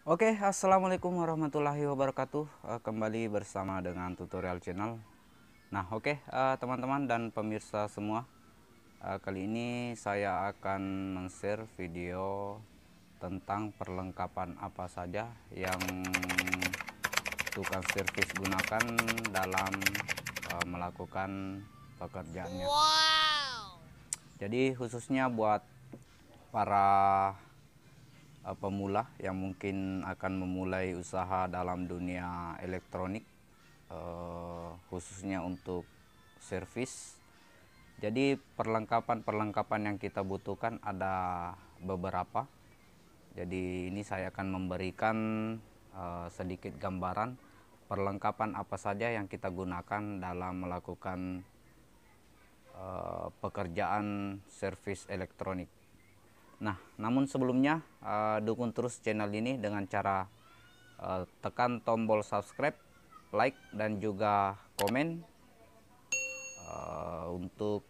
Oke, assalamualaikum warahmatullahi wabarakatuh. Kembali bersama dengan tutorial channel. Nah, oke, teman-teman dan pemirsa semua, kali ini saya akan men-share video tentang perlengkapan apa saja yang tukang servis gunakan dalam melakukan pekerjaannya. Jadi khususnya buat para pemula yang mungkin akan memulai usaha dalam dunia elektronik, khususnya untuk servis. Jadi perlengkapan yang kita butuhkan ada beberapa. Jadi ini saya akan memberikan sedikit gambaran perlengkapan apa saja yang kita gunakan dalam melakukan pekerjaan servis elektronik. Nah, namun sebelumnya dukung terus channel ini dengan cara tekan tombol subscribe, like, dan juga komen untuk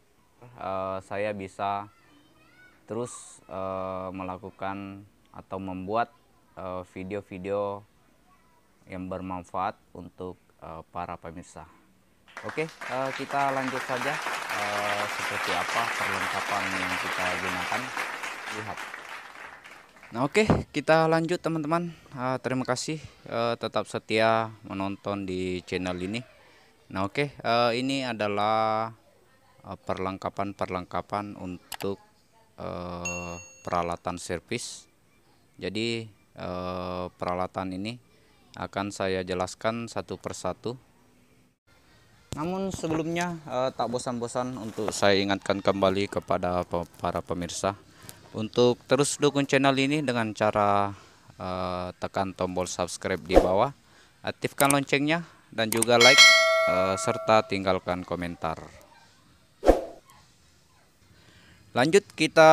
saya bisa terus melakukan atau membuat video-video yang bermanfaat untuk para pemirsa. Oke, kita lanjut saja seperti apa perlengkapan yang kita gunakan. Lihat. Nah, oke, kita lanjut teman-teman. Terima kasih tetap setia menonton di channel ini. Nah, oke, ini adalah perlengkapan untuk peralatan servis. Jadi peralatan ini akan saya jelaskan satu persatu. Namun sebelumnya tak bosan-bosan untuk saya ingatkan kembali kepada para pemirsa untuk terus dukung channel ini dengan cara tekan tombol subscribe di bawah, aktifkan loncengnya, dan juga like serta tinggalkan komentar. Lanjut kita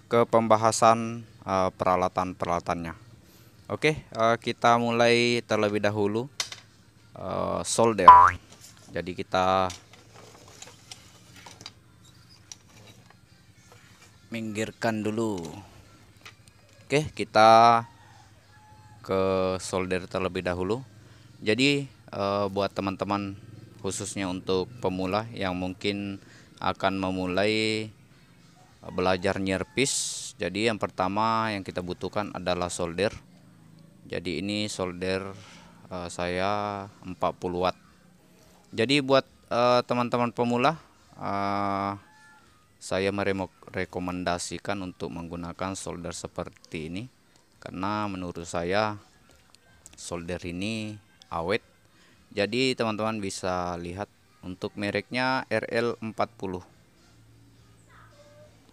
ke pembahasan peralatan-peralatannya. Oke, kita mulai terlebih dahulu solder. Jadi kita minggirkan dulu. Oke, kita ke solder terlebih dahulu. Jadi buat teman-teman, khususnya untuk pemula yang mungkin akan memulai belajar nyerpis, jadi yang pertama yang kita butuhkan adalah solder. Jadi ini solder saya 40 watt. Jadi buat teman-teman pemula, saya merekomendasikan untuk menggunakan solder seperti ini, karena menurut saya solder ini awet. Jadi teman-teman bisa lihat untuk mereknya RL40.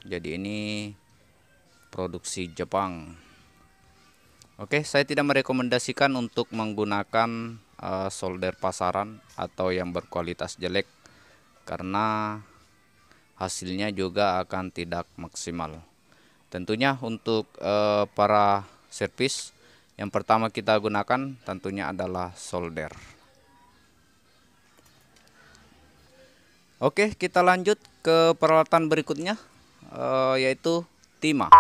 Jadi ini produksi Jepang. Oke, saya tidak merekomendasikan untuk menggunakan solder pasaran atau yang berkualitas jelek, karena hasilnya juga akan tidak maksimal. Tentunya untuk para servis, yang pertama kita gunakan tentunya adalah solder. Oke, kita lanjut ke peralatan berikutnya, yaitu timah.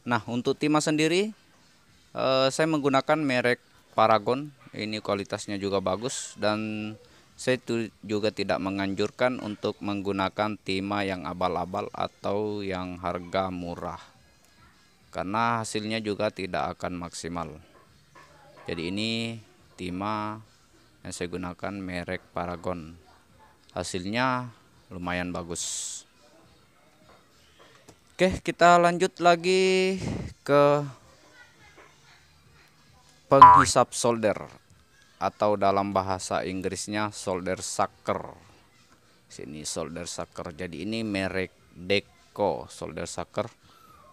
Nah, untuk timah sendiri saya menggunakan merek Paragon. Ini kualitasnya juga bagus, dan saya juga tidak menganjurkan untuk menggunakan timah yang abal-abal atau yang harga murah, karena hasilnya juga tidak akan maksimal. Jadi ini timah yang saya gunakan merek Paragon, hasilnya lumayan bagus. Oke, kita lanjut lagi ke penghisap solder, atau dalam bahasa Inggrisnya solder sucker. Sini solder sucker. Jadi ini merek Deco solder sucker.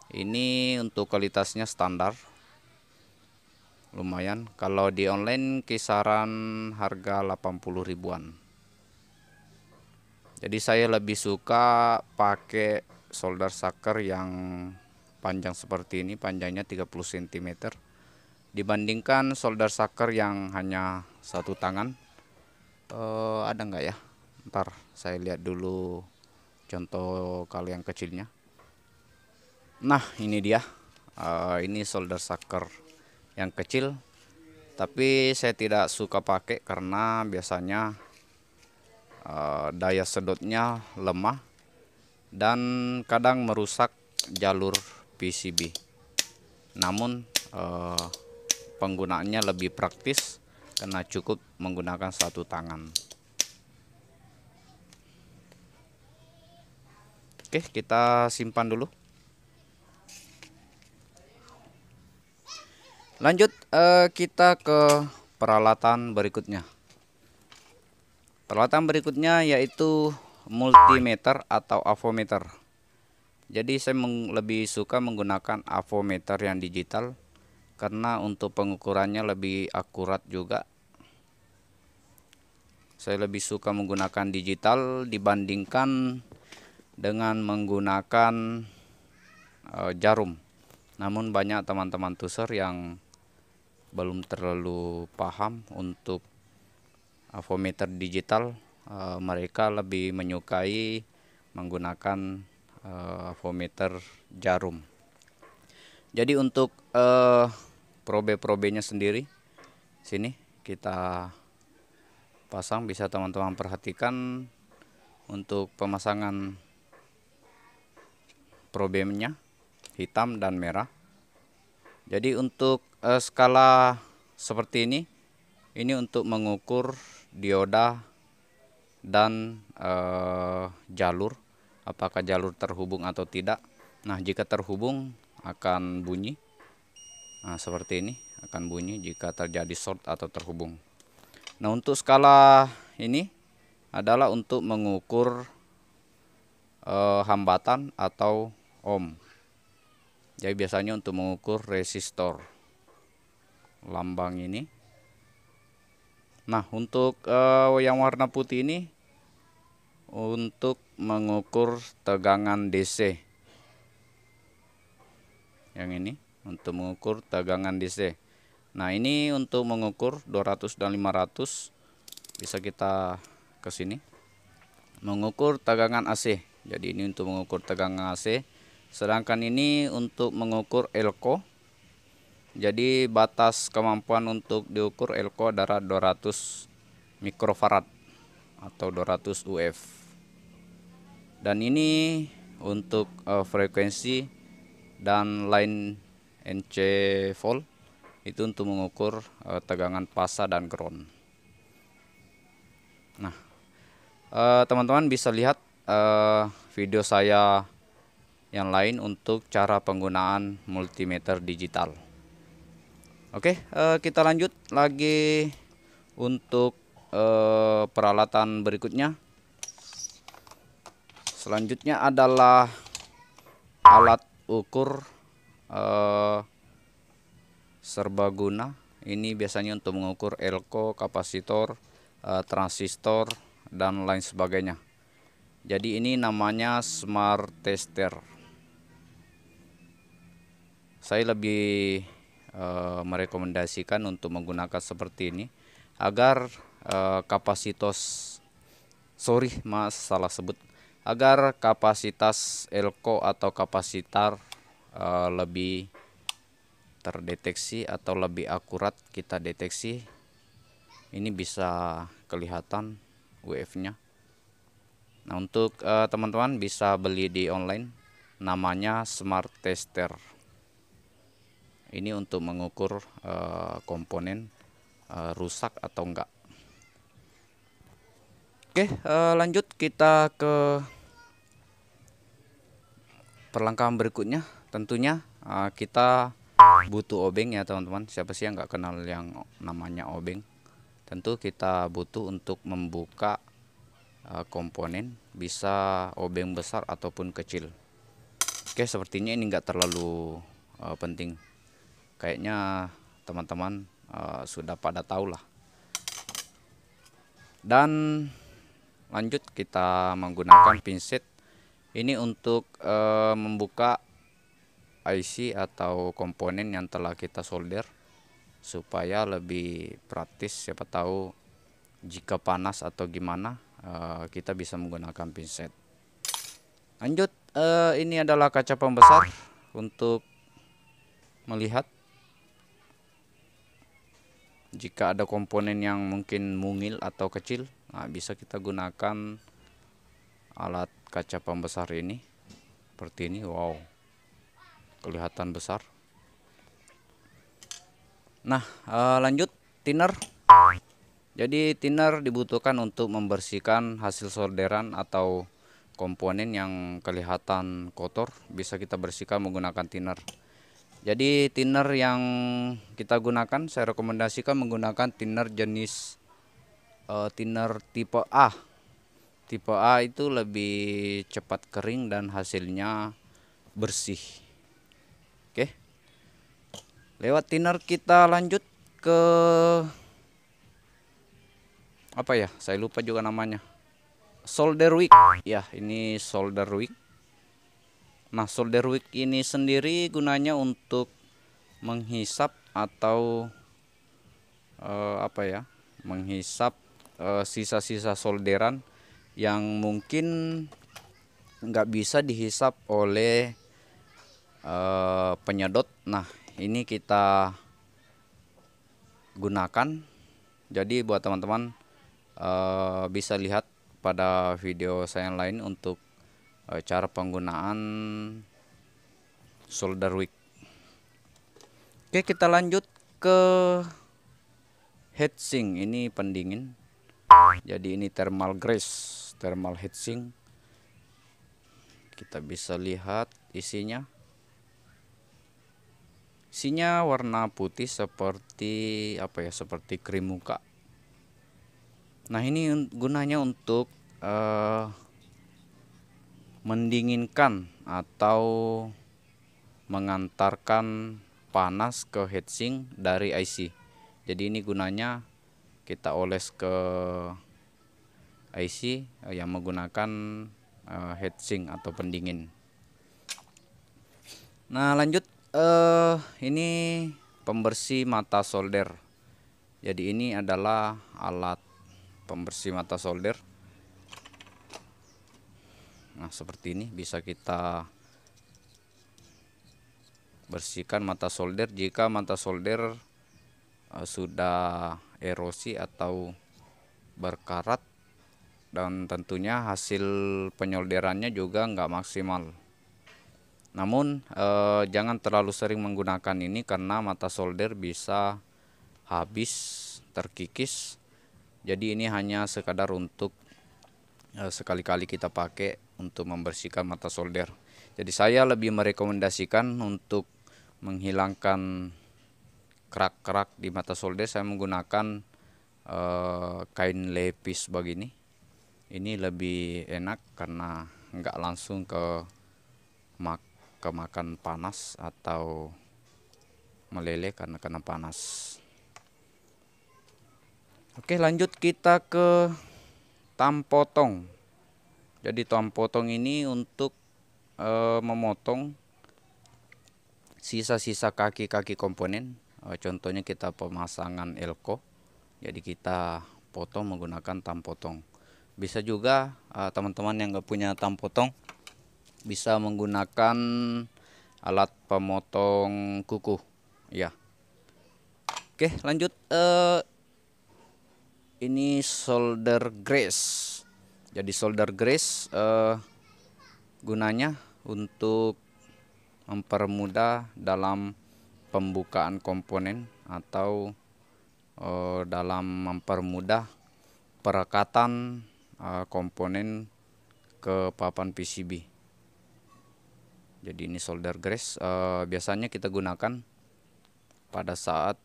Ini untuk kualitasnya standar, lumayan. Kalau di online kisaran harga 80 ribuan. Jadi saya lebih suka pakai solder sucker yang panjang seperti ini, panjangnya 30 cm, dibandingkan solder sucker yang hanya satu tangan. Ada nggak ya? Ntar saya lihat dulu contoh kali yang kecilnya. Nah, ini dia. Ini solder sucker yang kecil, tapi saya tidak suka pakai karena biasanya daya sedotnya lemah dan kadang merusak jalur PCB. Namun penggunaannya lebih praktis karena cukup menggunakan satu tangan. Oke, kita simpan dulu. Lanjut, kita ke peralatan berikutnya. Peralatan berikutnya yaitu multimeter atau avometer. Jadi saya lebih suka menggunakan avometer yang digital karena untuk pengukurannya lebih akurat juga. Saya lebih suka menggunakan digital dibandingkan dengan menggunakan jarum. Namun banyak teman-teman tuser yang belum terlalu paham untuk avometer digital. Mereka lebih menyukai menggunakan avometer jarum. Jadi untuk probe-probenya sendiri, sini kita pasang, bisa teman-teman perhatikan untuk pemasangan probenya hitam dan merah. Jadi untuk skala seperti ini untuk mengukur dioda dan jalur, apakah jalur terhubung atau tidak. Nah, jika terhubung akan bunyi. Nah, seperti ini akan bunyi jika terjadi short atau terhubung. Nah, untuk skala ini adalah untuk mengukur hambatan atau ohm. Jadi biasanya untuk mengukur resistor lambang ini. Nah, untuk yang warna putih ini untuk mengukur tegangan DC. Yang ini untuk mengukur tegangan DC. Nah, ini untuk mengukur 200 dan 500. Bisa kita ke sini. Mengukur tegangan AC. Jadi ini untuk mengukur tegangan AC. Sedangkan ini untuk mengukur elko. Jadi batas kemampuan untuk diukur elko adalah 200 mikrofarad atau 200 UF. Dan ini untuk frekuensi dan line NC volt itu untuk mengukur tegangan fasa dan ground. Nah, teman-teman bisa lihat video saya yang lain untuk cara penggunaan multimeter digital. Oke, kita lanjut lagi untuk peralatan berikutnya. Selanjutnya adalah alat ukur serbaguna. Ini biasanya untuk mengukur elko, kapasitor, transistor, dan lain sebagainya. Jadi ini namanya smart tester. Saya lebih merekomendasikan untuk menggunakan seperti ini agar agar kapasitas elko atau kapasitor lebih terdeteksi atau lebih akurat kita deteksi. Ini bisa kelihatan UF-nya. Nah, untuk teman-teman bisa beli di online, namanya smart tester. Ini untuk mengukur komponen rusak atau enggak. Oke, lanjut kita ke perlengkapan berikutnya. Tentunya kita butuh obeng ya teman-teman. Siapa sih yang nggak kenal yang namanya obeng? Tentu kita butuh untuk membuka komponen, bisa obeng besar ataupun kecil. Oke, sepertinya ini nggak terlalu penting. Kayaknya teman-teman sudah pada tahu lah. Dan lanjut kita menggunakan pinset ini untuk membuka IC atau komponen yang telah kita solder supaya lebih praktis. Siapa tahu jika panas atau gimana kita bisa menggunakan pinset. Lanjut, ini adalah kaca pembesar untuk melihat. Jika ada komponen yang mungkin mungil atau kecil, nah bisa kita gunakan alat kaca pembesar ini seperti ini. Wow, kelihatan besar. Nah, lanjut thinner. Jadi thinner dibutuhkan untuk membersihkan hasil solderan atau komponen yang kelihatan kotor, bisa kita bersihkan menggunakan thinner. Jadi thinner yang kita gunakan, saya rekomendasikan menggunakan thinner jenis thinner tipe A. Tipe A itu lebih cepat kering dan hasilnya bersih. Oke. Lewat thinner kita lanjut ke apa ya? Saya lupa juga namanya. Solder wick. Ya, ini solder wick. Nah, solder wick ini sendiri gunanya untuk menghisap atau apa ya? Menghisap sisa-sisa solderan yang mungkin nggak bisa dihisap oleh penyedot. Nah, ini kita gunakan. Jadi buat teman-teman bisa lihat pada video saya yang lain untuk cara penggunaan solder wick. Oke, kita lanjut ke heatsink. Ini pendingin. Jadi ini thermal grease, thermal heatsink. Kita bisa lihat isinya. Isinya warna putih seperti apa ya? Seperti krim muka. Nah, ini gunanya untuk mendinginkan atau mengantarkan panas ke heatsink dari IC. Jadi ini gunanya kita oles ke IC yang menggunakan heatsink atau pendingin. Nah, lanjut ini pembersih mata solder. Jadi ini adalah alat pembersih mata solder. Nah, seperti ini bisa kita bersihkan mata solder jika mata solder sudah erosi atau berkarat, dan tentunya hasil penyolderannya juga nggak maksimal. Namun jangan terlalu sering menggunakan ini karena mata solder bisa habis, terkikis. Jadi ini hanya sekadar untuk sekali-kali kita pakai untuk membersihkan mata solder. Jadi saya lebih merekomendasikan untuk menghilangkan kerak-kerak di mata solder, saya menggunakan kain lepis begini. Ini lebih enak karena nggak langsung kemakan panas atau meleleh karena kena panas. Oke, lanjut kita ke tam potong. Jadi tam potong ini untuk memotong sisa-sisa kaki-kaki komponen. Contohnya kita pemasangan elko. Jadi kita potong menggunakan tam potong. Bisa juga teman-teman yang nggak punya tam potong bisa menggunakan alat pemotong kuku. Ya. Oke, lanjut. Ini solder grease. Jadi solder grease gunanya untuk mempermudah dalam pembukaan komponen atau dalam mempermudah perekatan komponen ke papan PCB. Jadi ini solder grease biasanya kita gunakan pada saat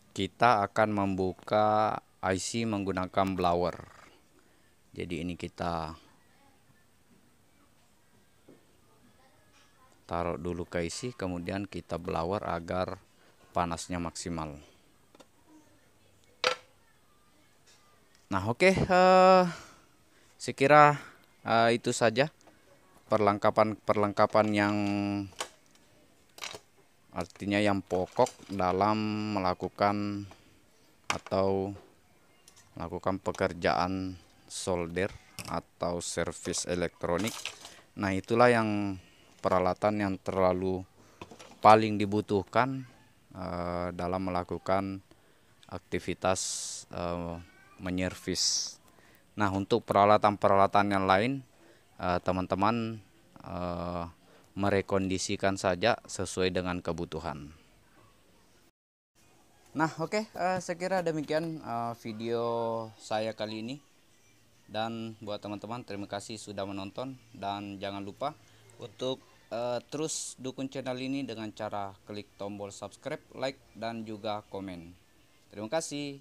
kita akan membuka IC menggunakan blower. Jadi ini kita taruh dulu ke IC, kemudian kita blower agar panasnya maksimal. Nah, oke, sekira itu saja perlengkapan yang artinya yang pokok dalam melakukan atau melakukan pekerjaan solder atau servis elektronik. Nah, itulah yang peralatan yang terlalu paling dibutuhkan dalam melakukan aktivitas menyervis. Nah, untuk peralatan-peralatan yang lain, teman-teman merekondisikan saja sesuai dengan kebutuhan. Nah, oke, saya kira demikian video saya kali ini. Dan buat teman-teman, terima kasih sudah menonton, dan jangan lupa untuk terus dukung channel ini dengan cara klik tombol subscribe, like, dan juga komen. Terima kasih.